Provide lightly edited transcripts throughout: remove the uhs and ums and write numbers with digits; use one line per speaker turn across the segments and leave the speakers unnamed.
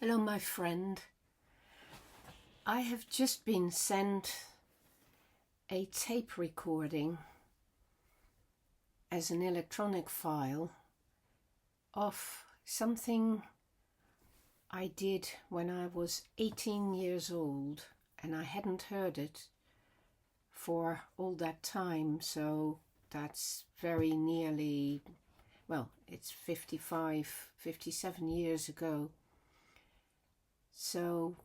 Hello, my friend. I have just been sent a tape recording as an electronic file of something I did when I was 18 years old, and I hadn't heard it for all that time, so that's very nearly, well, it's 57 years ago. So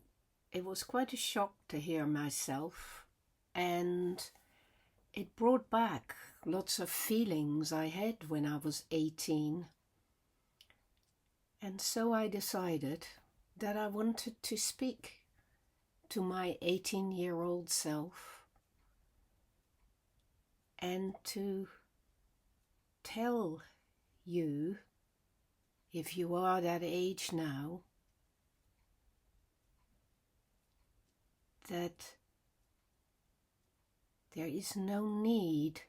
it was quite a shock to hear myself, and it brought back lots of feelings I had when I was 18. And so I decided that I wanted to speak to my 18-year-old self and to tell you, if you are that age now, that there is no need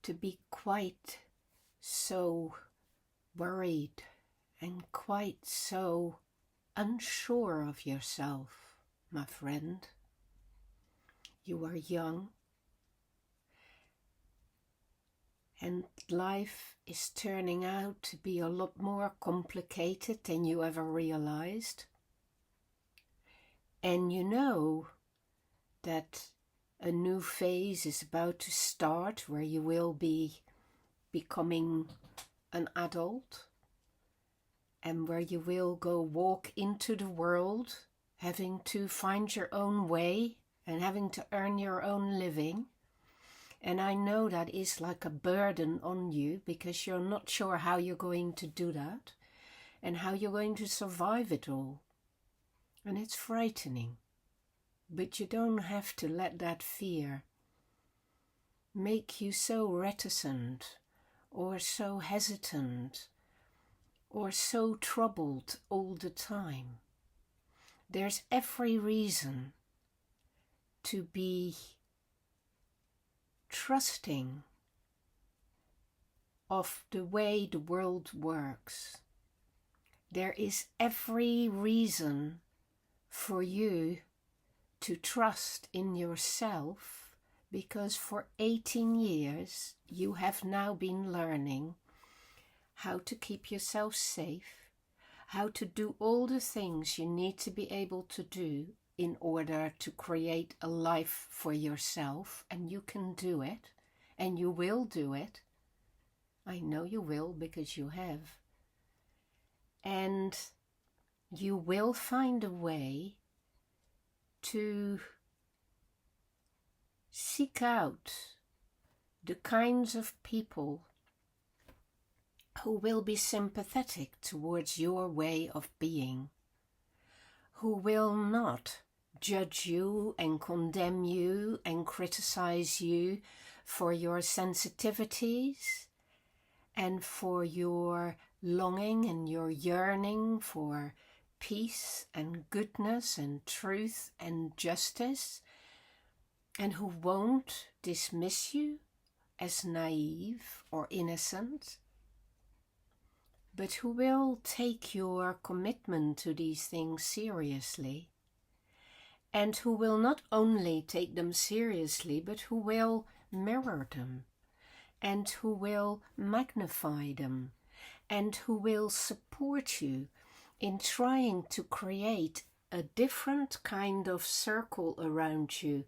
to be quite so worried and quite so unsure of yourself, my friend. You are young, and life is turning out to be a lot more complicated than you ever realized. And you know that a new phase is about to start where you will be becoming an adult and where you will go walk into the world, having to find your own way and having to earn your own living. And I know that is like a burden on you because you're not sure how you're going to do that and how you're going to survive it all. And it's frightening, but you don't have to let that fear make you so reticent or so hesitant or so troubled all the time. There's every reason to be trusting of the way the world works. There is every reason for you to trust in yourself, because for 18 years you have now been learning how to keep yourself safe, how to do all the things you need to be able to do in order to create a life for yourself, and you can do it, and you will do it. I know you will, because you have. And you will find a way to seek out the kinds of people who will be sympathetic towards your way of being, who will not judge you and condemn you and criticize you for your sensitivities and for your longing and your yearning for peace and goodness and truth and justice, and who won't dismiss you as naive or innocent, but who will take your commitment to these things seriously, and who will not only take them seriously, but who will mirror them, and who will magnify them, and who will support you in trying to create a different kind of circle around you,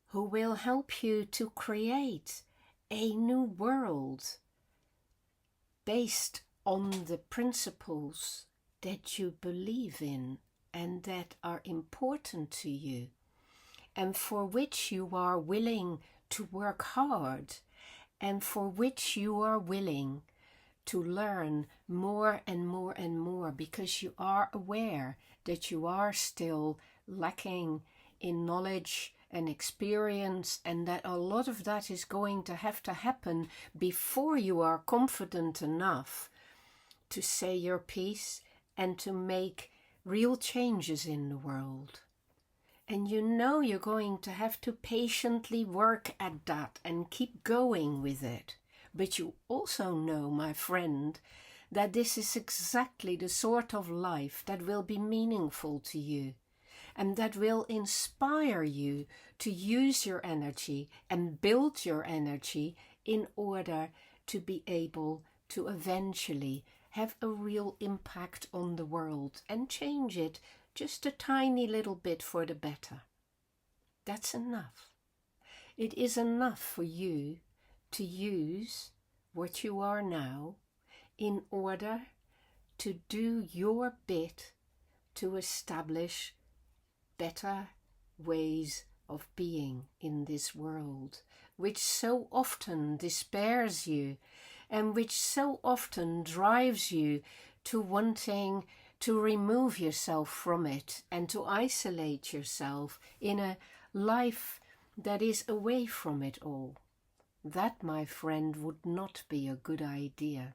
who will help you to create a new world based on the principles that you believe in and that are important to you, and for which you are willing to work hard, and for which you are willing to learn more and more and more, because you are aware that you are still lacking in knowledge and experience, and that a lot of that is going to have to happen before you are confident enough to say your piece and to make real changes in the world. And you know you're going to have to patiently work at that and keep going with it. But you also know, my friend, that this is exactly the sort of life that will be meaningful to you and that will inspire you to use your energy and build your energy in order to be able to eventually have a real impact on the world and change it just a tiny little bit for the better. That's enough. It is enough for you to use what you are now in order to do your bit to establish better ways of being in this world, which so often despairs you and which so often drives you to wanting to remove yourself from it and to isolate yourself in a life that is away from it all. That, my friend, would not be a good idea.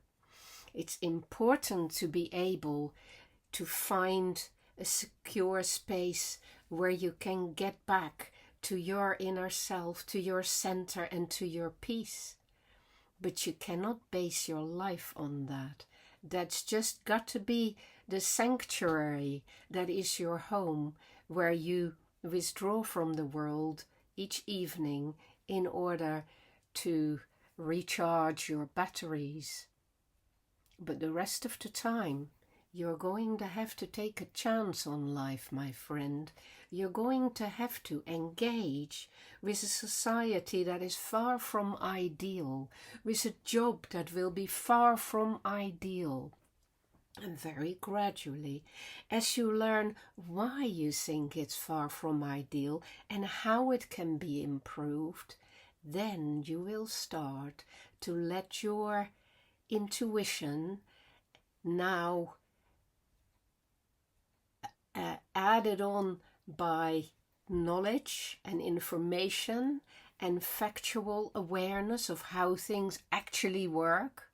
It's important to be able to find a secure space where you can get back to your inner self, to your center and to your peace. But you cannot base your life on that. That's just got to be the sanctuary that is your home, where you withdraw from the world each evening in order to recharge your batteries. But the rest of the time, you're going to have to take a chance on life, my friend. You're going to have to engage with a society that is far from ideal, with a job that will be far from ideal. And very gradually, as you learn why you think it's far from ideal and how it can be improved, then you will start to let your intuition, now added on by knowledge and information and factual awareness of how things actually work,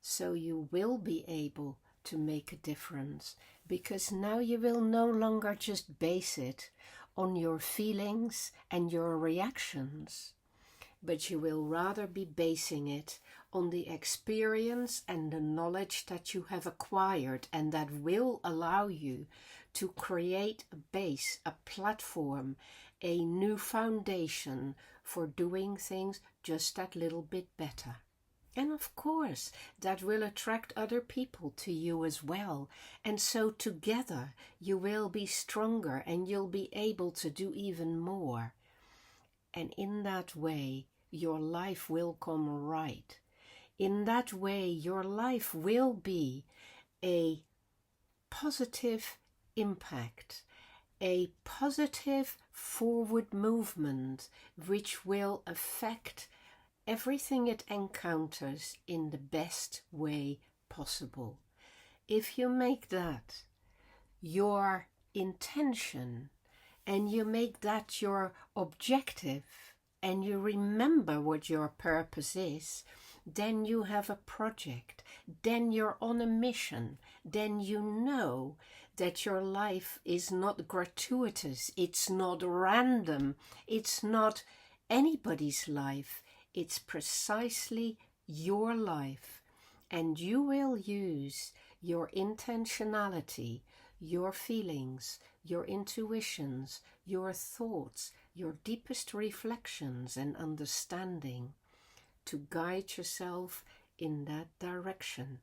so you will be able to make a difference, because now you will no longer just base it on your feelings and your reactions, but you will rather be basing it on the experience and the knowledge that you have acquired, and that will allow you to create a base, a platform, a new foundation for doing things just that little bit better. And of course, that will attract other people to you as well. And so together you will be stronger and you'll be able to do even more. And in that way, your life will come right. In that way, your life will be a positive impact, a positive forward movement, which will affect everything it encounters in the best way possible. If you make that your intention and you make that your objective and you remember what your purpose is, then you have a project, then you're on a mission, then you know that your life is not gratuitous, it's not random, it's not anybody's life. It's precisely your life, and you will use your intentionality, your feelings, your intuitions, your thoughts, your deepest reflections and understanding to guide yourself in that direction,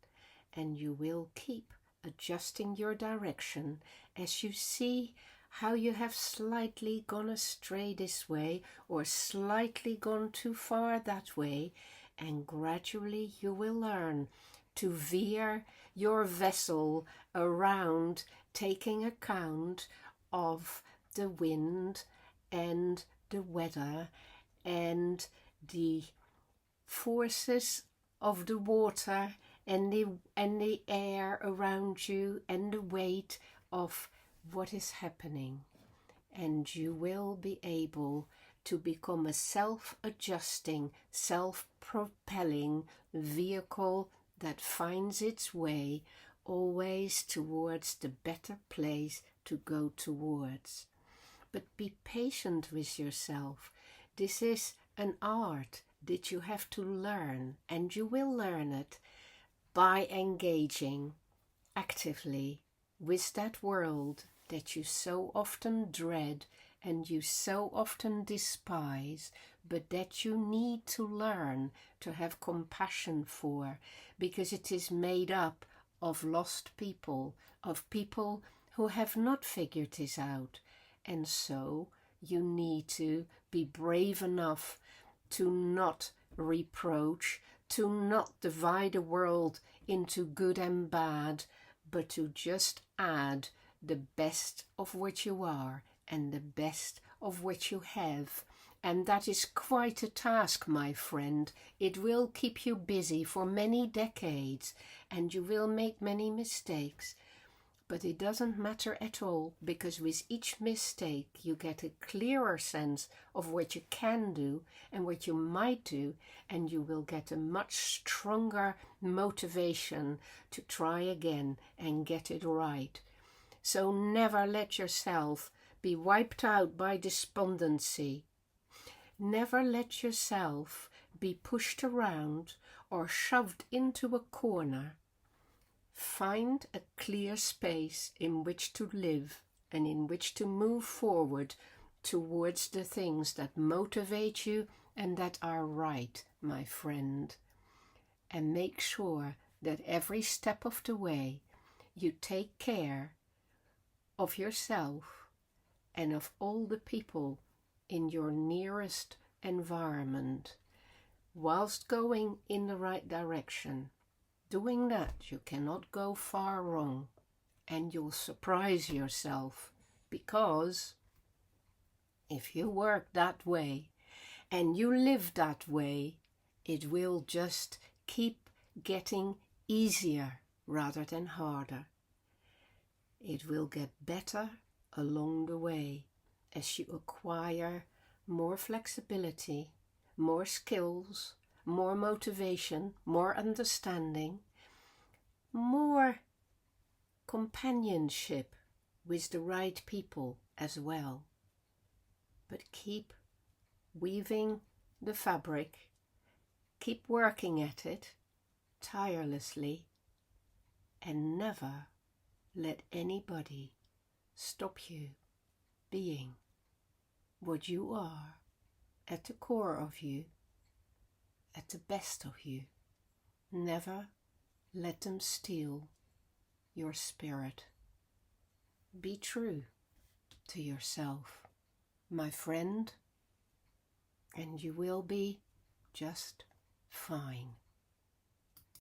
and you will keep adjusting your direction as you see how you have slightly gone astray this way or slightly gone too far that way, and gradually you will learn to veer your vessel around, taking account of the wind and the weather and the forces of the water and the air around you and the weight of what is happening, and you will be able to become a self-adjusting, self-propelling vehicle that finds its way always towards the better place to go towards. But be patient with yourself. This is an art that you have to learn, and you will learn it by engaging actively with that world that you so often dread and you so often despise, but that you need to learn to have compassion for, because it is made up of lost people, of people who have not figured this out. And so you need to be brave enough to not reproach, to not divide the world into good and bad, but to just add the best of which you are and the best of which you have. And that is quite a task, my friend. It will keep you busy for many decades, and you will make many mistakes. But it doesn't matter at all, because with each mistake you get a clearer sense of what you can do and what you might do, and you will get a much stronger motivation to try again and get it right. So never let yourself be wiped out by despondency. Never let yourself be pushed around or shoved into a corner. Find a clear space in which to live and in which to move forward towards the things that motivate you and that are right, my friend. And make sure that every step of the way you take care of yourself and of all the people in your nearest environment, whilst going in the right direction. Doing that, you cannot go far wrong, and you'll surprise yourself, because if you work that way and you live that way, it will just keep getting easier rather than harder. It will get better along the way as you acquire more flexibility, more skills, more motivation, more understanding, more companionship with the right people as well. But keep weaving the fabric, keep working at it tirelessly, and never let anybody stop you being what you are at the core of you, at the best of you. Never let them steal your spirit. Be true to yourself, my friend, and you will be just fine.